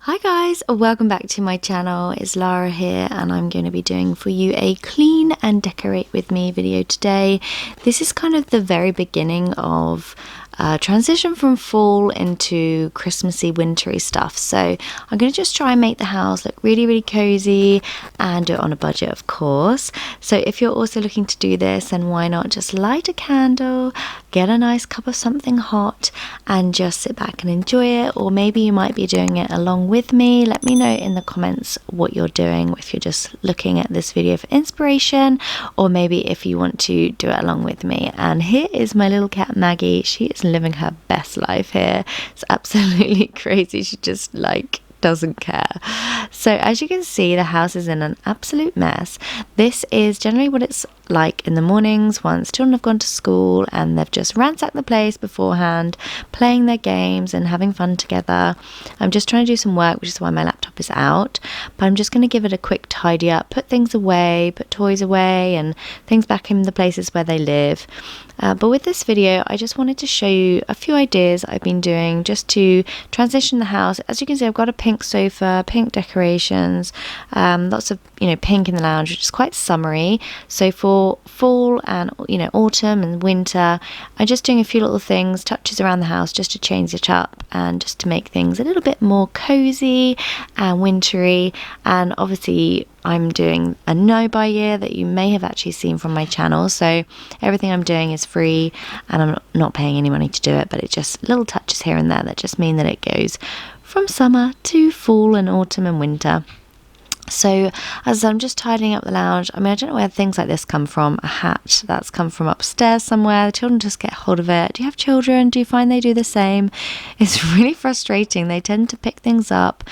Hi guys, welcome back to my channel. It's Lara here and I'm going to be doing for you a clean and decorate with me video today. This is kind of the very beginning of transition from fall into Christmassy wintry stuff, so I'm going to just try and make the house look really cozy and do it on a budget, of course. So if you're also looking to do this, then why not just light a candle, get a nice cup of something hot and just sit back and enjoy it. Or maybe you might be doing it along with me. Let me know in the comments what you're doing, if you're just looking at this video for inspiration, or maybe if you want to do it along with me. And here is my little cat Maggie. She is living her best life here. It's absolutely crazy. She just doesn't care. So as you can see, the house is in an absolute mess. This is generally what it's like in the mornings once children have gone to school and they've just ransacked the place beforehand, playing their games and having fun together. I'm just trying to do some work, which is why my laptop is out, but I'm just going to give it a quick tidy up, put things away, put toys away and things back in the places where they live. But with this video, I just wanted to show you a few ideas I've been doing just to transition the house. As you can see, I've got a pink sofa, pink decorations, lots of pink in the lounge, which is quite summery. So for fall and autumn and winter, I'm just doing a few little things, touches around the house just to change it up and just to make things a little bit more cozy and wintry. And obviously I'm doing a no-buy year that you may have actually seen from my channel, so everything I'm doing is free and I'm not paying any money to do it, but it's just little touches here and there that just mean that it goes from summer to fall and autumn and winter. So as I'm just tidying up the lounge, I don't know where things like this come from. A hat that's come from upstairs somewhere. The children just get hold of it. Do you have children? Do you find they do the same? It's really frustrating. They tend to pick things up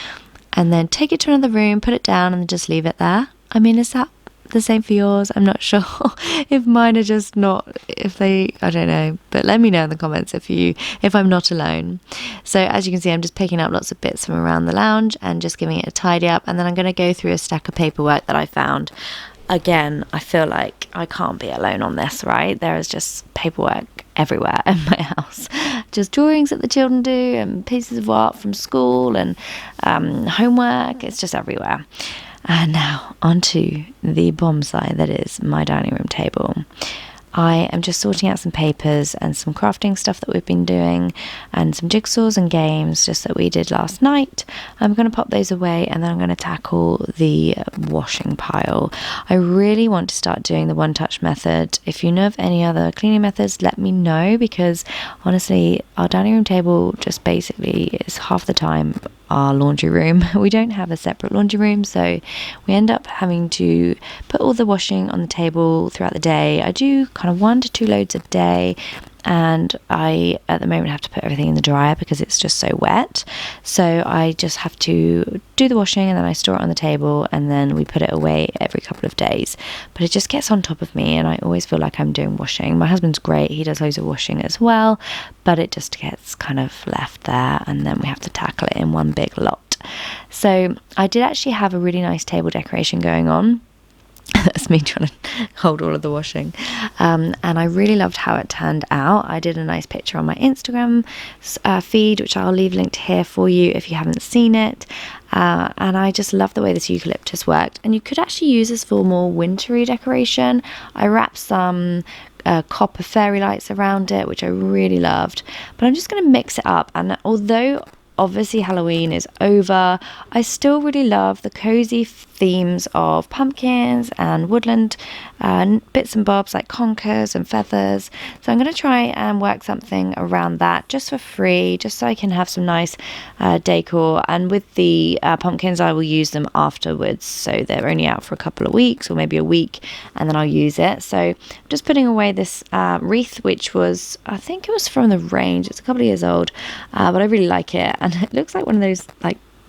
and then take it to another room, put it down and just leave it there. Is that the same for yours? I'm not sure if mine are just not, I don't know, but let me know in the comments if I'm not alone. So as you can see, I'm just picking up lots of bits from around the lounge and just giving it a tidy up, and then I'm going to go through a stack of paperwork that I found. Again, I feel like I can't be alone on this, right? There is just paperwork everywhere in my house. Just drawings that the children do and pieces of art from school and homework. It's just everywhere. And now onto the bomb side, that is my dining room table. I am just sorting out some papers and some crafting stuff that we've been doing and some jigsaws and games just that we did last night. I'm going to pop those away and then I'm going to tackle the washing pile. I really want to start doing the one-touch method. If you know of any other cleaning methods, let me know, because honestly our dining room table just basically is half the time our laundry room. We don't have a separate laundry room, so we end up having to put all the washing on the table throughout the day. I do kind of 1 to 2 loads a day, and I at the moment have to put everything in the dryer because it's just so wet. So I just have to do the washing and then I store it on the table and then we put it away every couple of days. But it just gets on top of me and I always feel like I'm doing washing. My husband's great, he does loads of washing as well, but it just gets kind of left there and then we have to tackle it in one big lot. So I did actually have a really nice table decoration going on. That's me trying to hold all of the washing, and I really loved how it turned out. I did a nice picture on my Instagram feed, which I'll leave linked here for you if you haven't seen it, and I just love the way this eucalyptus worked. And you could actually use this for more wintry decoration. I wrapped some copper fairy lights around it, which I really loved, but I'm just going to mix it up. And although obviously Halloween is over, I still really love the cozy themes of pumpkins and woodland bits and bobs like conkers and feathers. So I'm going to try and work something around that just for free, just so I can have some nice decor. And with the pumpkins, I will use them afterwards, so they're only out for a couple of weeks or maybe a week, and then I'll use it. So I'm just putting away this wreath, which was, I think it was from the range. It's a couple of years old, but I really like it, and it looks like one of those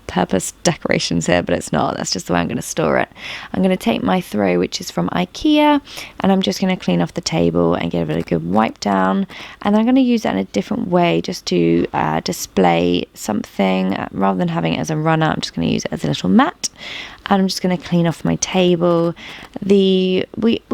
purpose decorations here, but it's not. That's just the way I'm going to store it. I'm going to take my throw, which is from IKEA, and I'm just going to clean off the table and give it a good wipe down, and I'm going to use that in a different way just to display something. Rather than having it as a runner, I'm just going to use it as a little mat, and I'm just going to clean off my table. We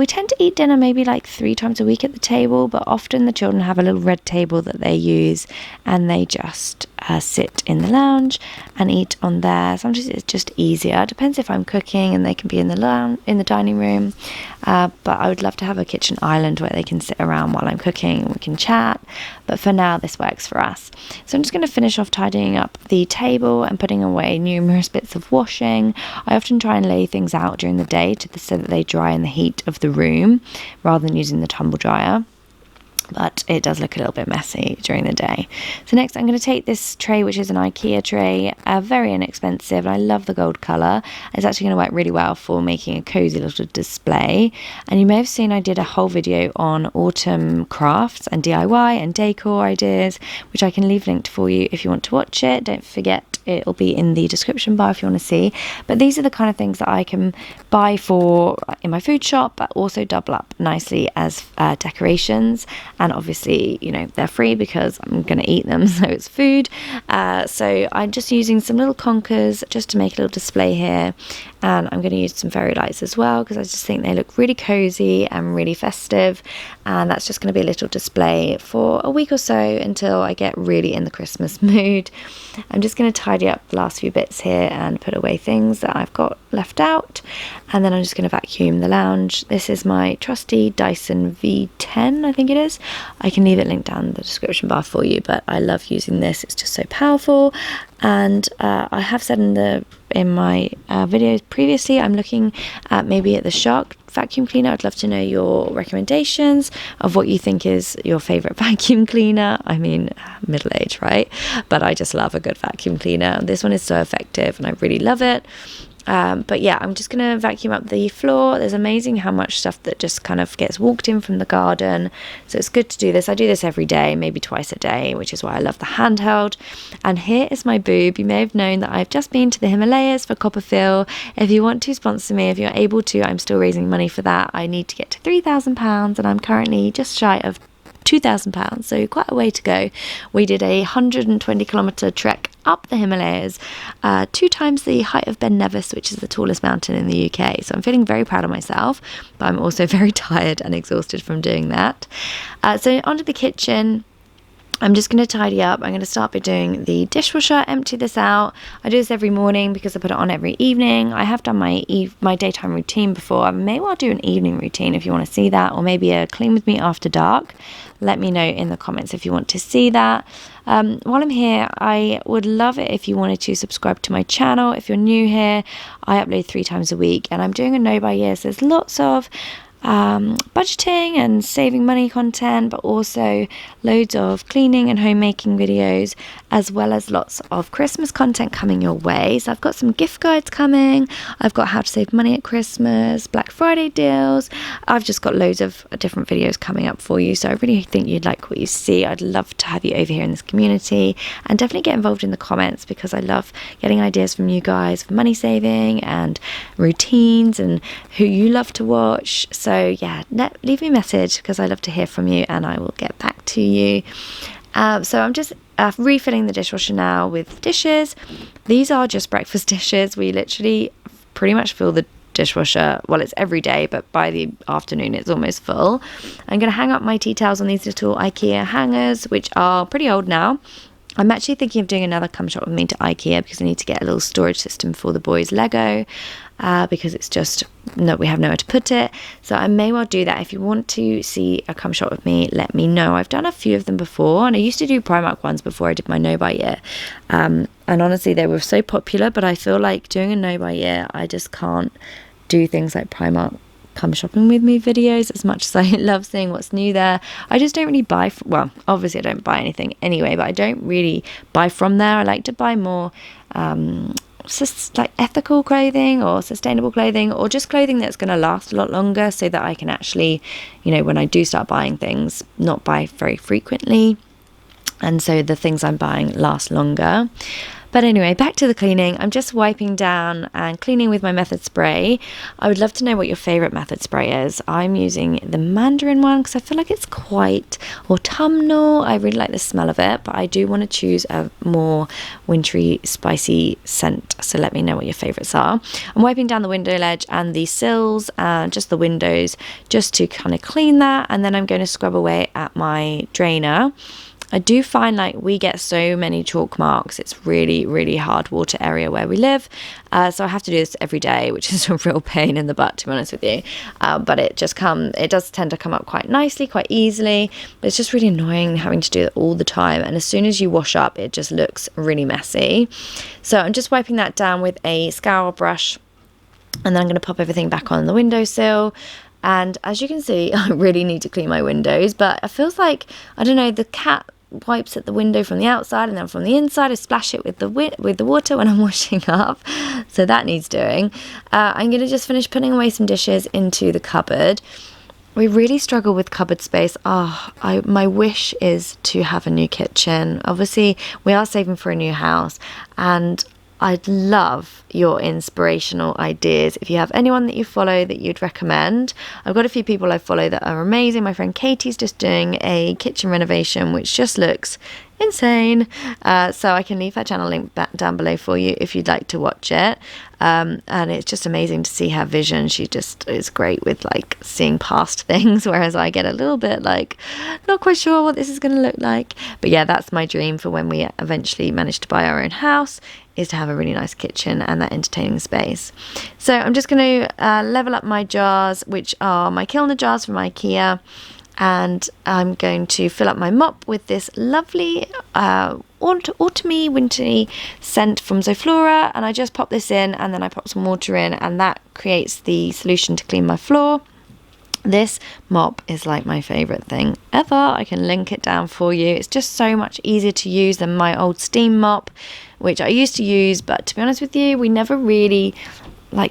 tend to eat dinner maybe 3 times a week at the table, but often the children have a little red table that they use, and they just sit in the lounge and eat on there. Sometimes it's just easier. It depends if I'm cooking and they can be in the dining room. But I would love to have a kitchen island where they can sit around while I'm cooking and we can chat. But for now, this works for us. So I'm just going to finish off tidying up the table and putting away numerous bits of washing. I often try and lay things out during the day so that they dry in the heat of the room rather than using the tumble dryer. But it does look a little bit messy during the day. So next I'm going to take this tray, which is an IKEA tray, very inexpensive, and I love the gold colour. It's actually going to work really well for making a cozy little display. And you may have seen I did a whole video on autumn crafts and DIY and decor ideas, which I can leave linked for you if you want to watch it. Don't forget, it'll be in the description bar if you want to see. But these are the kind of things that I can buy for in my food shop, but also double up nicely as decorations. And obviously, you know, they're free because I'm going to eat them, so it's food. So I'm just using some little conkers just to make a little display here. And I'm going to use some fairy lights as well because I just think they look really cozy and really festive. And that's just going to be a little display for a week or so until I get really in the Christmas mood. I'm just going to tidy up the last few bits here and put away things that I've got left out. And then I'm just going to vacuum the lounge. This is my trusty Dyson V10, I think it is. I can leave it linked down in the description bar for you, but I love using this. It's just so powerful. And I have said in my videos previously, I'm looking at maybe at the Shark vacuum cleaner. I'd love to know your recommendations of what you think is your favorite vacuum cleaner. I mean, middle age, right? But I just love a good vacuum cleaner. This one is so effective and I really love it. But yeah, I'm just going to vacuum up the floor. There's amazing how much stuff that just kind of gets walked in from the garden. So it's good to do this. I do this every day, maybe twice a day, which is why I love the handheld. And here is my boob. You may have known that I've just been to the Himalayas for Copperfield. If you want to sponsor me, if you're able to, I'm still raising money for that. I need to get to £3,000 and I'm currently just shy of £2,000, so quite a way to go. We did a 120-kilometre trek up the Himalayas, 2 times the height of Ben Nevis, which is the tallest mountain in the UK. So I'm feeling very proud of myself, but I'm also very tired and exhausted from doing that. So onto the kitchen. I'm just going to tidy up. I'm going to start by doing the dishwasher, empty this out. I do this every morning because I put it on every evening. I have done my daytime routine before. I may well do an evening routine if you want to see that, or maybe a clean with me after dark. Let me know in the comments if you want to see that. While I'm here, I would love it if you wanted to subscribe to my channel. If you're new here, I upload 3 times a week and I'm doing a no buy year, so there's lots of budgeting and saving money content, but also loads of cleaning and homemaking videos, as well as lots of Christmas content coming your way. So I've got some gift guides coming, I've got how to save money at Christmas, Black Friday deals. I've just got loads of different videos coming up for you, so I really think you'd like what you see. I'd love to have you over here in this community, and definitely get involved in the comments because I love getting ideas from you guys for money saving and routines and who you love to watch. So yeah, leave me a message because I love to hear from you and I will get back to you. So I'm just refilling the dishwasher now with dishes. These are just breakfast dishes. We literally pretty much fill the dishwasher, well, it's every day, but by the afternoon it's almost full. I'm going to hang up my tea towels on these little IKEA hangers, which are pretty old now. I'm actually thinking of doing another come shop with me to IKEA because I need to get a little storage system for the boys' Lego because it's just, no, we have nowhere to put it. So I may well do that. If you want to see a come shop with me, let me know. I've done a few of them before, and I used to do Primark ones before I did my no buy year. And honestly, they were so popular, but I feel like doing a no buy year, I just can't do things like Primark come shopping with me videos as much as I love seeing what's new there. I just don't really buy well, obviously I don't buy anything anyway, but I don't really buy from there. I like to buy more like ethical clothing or sustainable clothing, or just clothing that's going to last a lot longer, so that I can actually, you know, when I do start buying things, not buy very frequently, and so the things I'm buying last longer. But anyway, back to the cleaning. I'm just wiping down and cleaning with my Method spray. I would love to know what your favourite Method spray is. I'm using the Mandarin one because I feel like it's quite autumnal. I really like the smell of it, but I do want to choose a more wintry, spicy scent. So let me know what your favourites are. I'm wiping down the window ledge and the sills, just the windows, just to kind of clean that. And then I'm going to scrub away at my drainer. I do find like we get so many chalk marks. It's really hard water area where we live. So I have to do this every day, which is a real pain in the butt, to be honest with you. But it does tend to come up quite nicely, quite easily. But it's just really annoying having to do it all the time. And as soon as you wash up, it just looks really messy. So I'm just wiping that down with a scour brush. And then I'm going to pop everything back on the windowsill. And as you can see, I really need to clean my windows. But it feels like, I don't know, the cat wipes at the window from the outside, and then from the inside I splash it with the water when I'm washing up, so that needs doing. I'm going to just finish putting away some dishes into the cupboard. We really struggle with cupboard space. My wish is to have a new kitchen. Obviously we are saving for a new house, and I'd love your inspirational ideas. If you have anyone that you follow that you'd recommend, I've got a few people I follow that are amazing. My friend Katie's just doing a kitchen renovation, which just looks insane. So I can leave her channel link back down below for you if you'd like to watch it. And it's just amazing to see her vision. She just is great with like seeing past things, whereas I get a little bit like not quite sure what this is going to look like. But yeah, that's my dream for when we eventually manage to buy our own house, is to have a really nice kitchen and that entertaining space. So I'm just going to level up my jars, which are my Kilner jars from IKEA, and I'm going to fill up my mop with this lovely autumny wintry scent from Zoflora, and I just pop this in and then I pop some water in, and that creates the solution to clean my floor. This mop is like my favourite thing ever. I can link it down for you. It's just so much easier to use than my old steam mop, which I used to use, but to be honest with you, we never really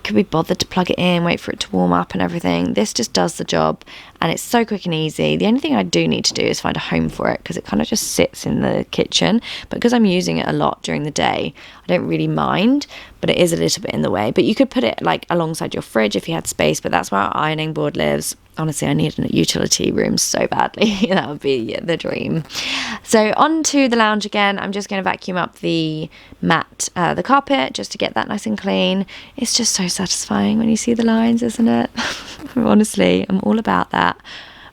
could be bothered to plug it in, wait for it to warm up and everything. This just does the job, and it's so quick and easy. The only thing I do need to do is find a home for it, because it kind of just sits in the kitchen, but because I'm using it a lot during the day, I don't really mind, but it is a little bit in the way. But you could put it like alongside your fridge if you had space, but that's where our ironing board lives. Honestly, I need a utility room so badly. That would be the dream. So on to the lounge again. I'm just going to vacuum up the mat, the carpet, just to get that nice and clean. It's just so satisfying when you see the lines, isn't it? Honestly, I'm all about that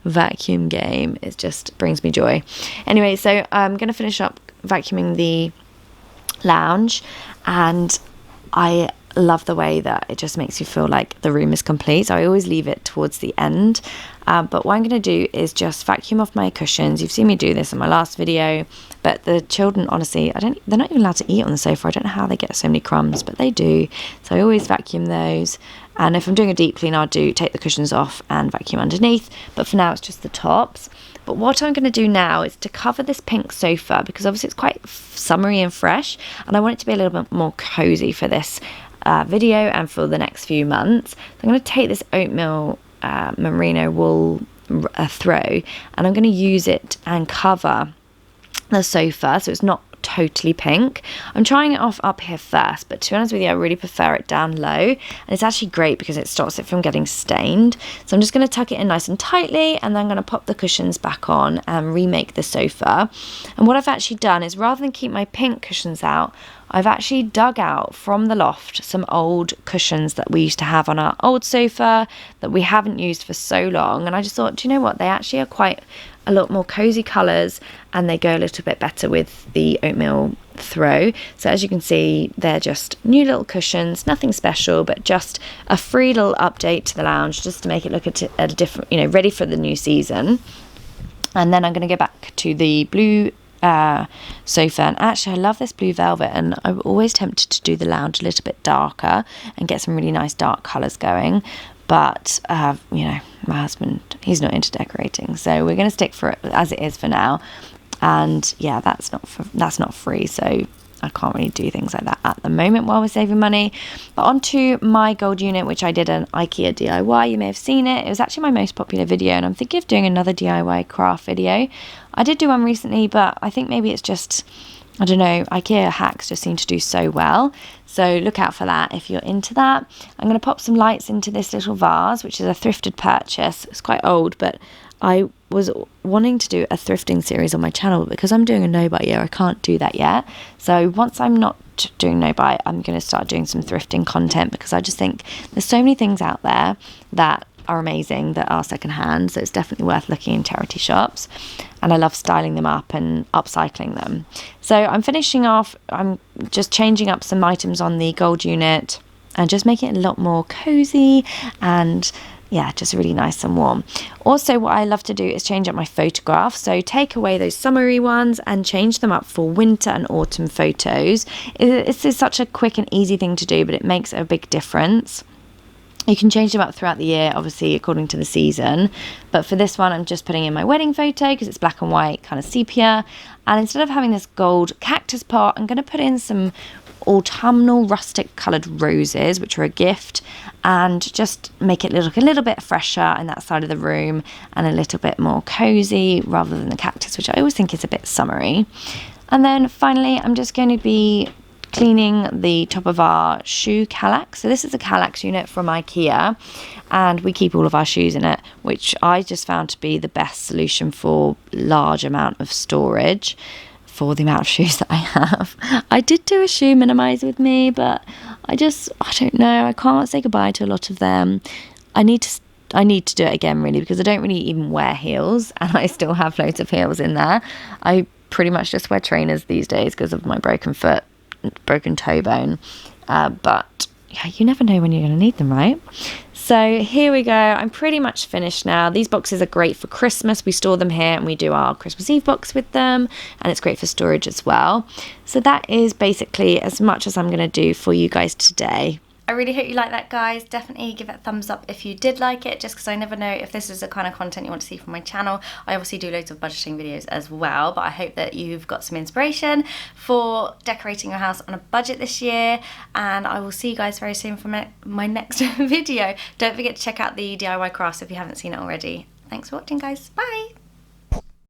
vacuum game. It just brings me joy. Anyway, so I'm going to finish up vacuuming the lounge, and I love the way that it just makes you feel like the room is complete. So I always leave it towards the end, but what I'm going to do is just vacuum off my cushions. You've seen me do this in my last video, but the children, honestly, they're not even allowed to eat on the sofa. I don't know how they get so many crumbs, but they do. So I always vacuum those, and if I'm doing a deep clean, I'll take the cushions off and vacuum underneath, but for now it's just the tops. But what I'm going to do now is to cover this pink sofa, because obviously it's quite summery and fresh, and I want it to be a little bit more cozy for this video and for the next few months. So I'm going to take this oatmeal merino wool throw, and I'm going to use it and cover the sofa so it's not totally pink. I'm trying it off up here first, but to be honest with you, I really prefer it down low, and it's actually great because it stops it from getting stained. So I'm just going to tuck it in nice and tightly, and then I'm going to pop the cushions back on and remake the sofa. And what I've actually done is, rather than keep my pink cushions out, I've actually dug out from the loft some old cushions that we used to have on our old sofa that we haven't used for so long, and I just thought, do you know what, they actually are quite a lot more cozy colours, and they go a little bit better with the oatmeal throw. So as you can see, they're just new little cushions, nothing special, but just a free little update to the lounge, just to make it look at a different, ready for the new season. And then I'm going to go back to the blue sofa, and actually I love this blue velvet, and I'm always tempted to do the lounge a little bit darker and get some really nice dark colours going, but my husband, he's not into decorating, so we're going to stick for it as it is for now. And yeah, that's not free, so I can't really do things like that at the moment while we're saving money. But onto my gold unit, which I did an IKEA DIY. You may have seen it. It was actually my most popular video, and I'm thinking of doing another DIY craft video. I did do one recently, but I think maybe it's just, I don't know, IKEA hacks just seem to do so well. So look out for that if you're into that. I'm going to pop some lights into this little vase, which is a thrifted purchase. It's quite old, but I was wanting to do a thrifting series on my channel, but because I'm doing a no-buy year, I can't do that yet. So once I'm not doing no-buy, I'm going to start doing some thrifting content, because I just think there's so many things out there that are amazing that are secondhand, so it's definitely worth looking in charity shops. And I love styling them up and upcycling them. So I'm finishing off, I'm just changing up some items on the gold unit and just making it a lot more cozy and yeah, just really nice and warm. Also, what I love to do is change up my photographs. So take away those summery ones and change them up for winter and autumn photos. It's such a quick and easy thing to do, but it makes a big difference. You can change them up throughout the year, obviously, according to the season. But for this one, I'm just putting in my wedding photo because it's black and white, kind of sepia. And instead of having this gold cactus pot, I'm going to put in some autumnal rustic coloured roses, which are a gift, and just make it look a little bit fresher in that side of the room and a little bit more cozy rather than the cactus, which I always think is a bit summery. And then finally, I'm just going to be cleaning the top of our shoe kallax. So this is a kallax unit from IKEA, and we keep all of our shoes in it, which I just found to be the best solution for large amount of storage for the amount of shoes that I have. I did do a shoe minimize with me, but I don't know, I can't say goodbye to a lot of them. I need to do it again, really, because I don't really even wear heels, and I still have loads of heels in there. I pretty much just wear trainers these days because of my broken toe bone, but yeah, you never know when you're going to need them, right? So here we go. I'm pretty much finished now. These boxes are great for Christmas. We store them here and we do our Christmas Eve box with them, and it's great for storage as well. So that is basically as much as I'm going to do for you guys today. I really hope you like that, guys. Definitely give it a thumbs up if you did like it, just because I never know if this is the kind of content you want to see from my channel. I obviously do loads of budgeting videos as well, but I hope that you've got some inspiration for decorating your house on a budget this year, and I will see you guys very soon for my next video. Don't forget to check out the DIY crafts if you haven't seen it already. Thanks for watching, guys. Bye!